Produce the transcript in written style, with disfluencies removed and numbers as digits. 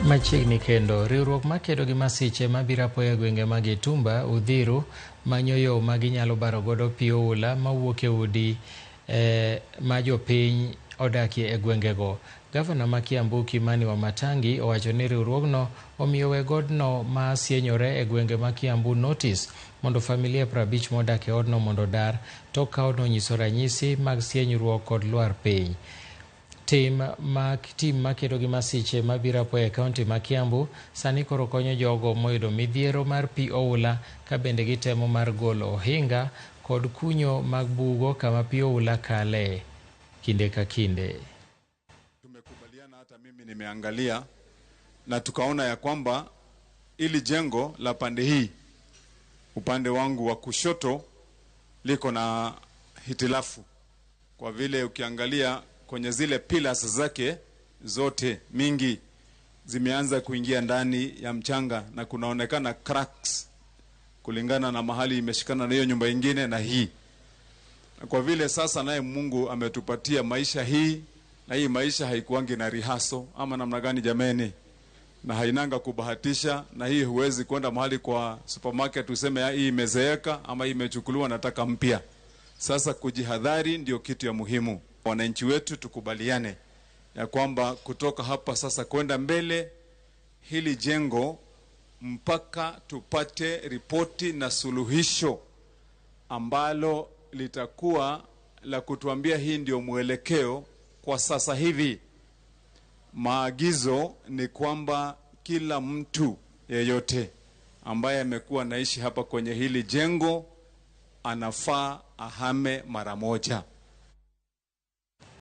Machiegni kendo riwruok makedo gi masiche mabiro apoya gwenge mag Itumba, Udhiru manyo yo ma ginyalo baro godo pi oula mawuok e udi ma jopiny odakie e gwengego. Gavana ma Kiambu Kimani Wamatangi owacho ni riwruogno omiyo wegodno ma sienyore e gwenge ma Kiambu notis mondo familia 50 modak e odno mondo dar, tok ka odno nyiso ranyisi mag sienyruok kod lwar piny. Tim makedo gi masiche mabiro apoya e kaunti ma Kiambu sani koro konyo jogo moyudo midhiero mar pi oula, ka bende gitemo mar golo ohinga kod kunyo mag bugo kama pi oula kale kinde ka kinde. Tumekubaliana, hata mimi nimeangalia na tukaona ya kwamba ili jengo la pande hii, upande wangu wa kushoto, liko na hitilafu, kwa vile ukiangalia kwenye zile pillars zake zote mingi zimeanza kuingia ndani ya mchanga na kunaonekana cracks kulingana na mahali imeshikana na hiyo nyumba ingine na hii. Na kwa vile sasa naye Mungu ametupatia maisha hii, na hii maisha haikuangi na rihaso ama namna gani jameni, na hainanga kubahatisha, na hii huwezi kwenda mahali kwa supermarket useme hii imezeeka ama hii imechukuliwa nataka mpya. Sasa kujihadhari ndio kitu ya muhimu. Wananchi wetu tukubaliane ya kwamba kutoka hapa sasa kwenda mbele, hili jengo mpaka tupate ripoti na suluhisho ambalo litakuwa la kutuambia hii ndio mwelekeo kwa sasa hivi. Maagizo ni kwamba kila mtu yeyote ambaye amekuwa naishi hapa kwenye hili jengo anafaa ahame mara moja.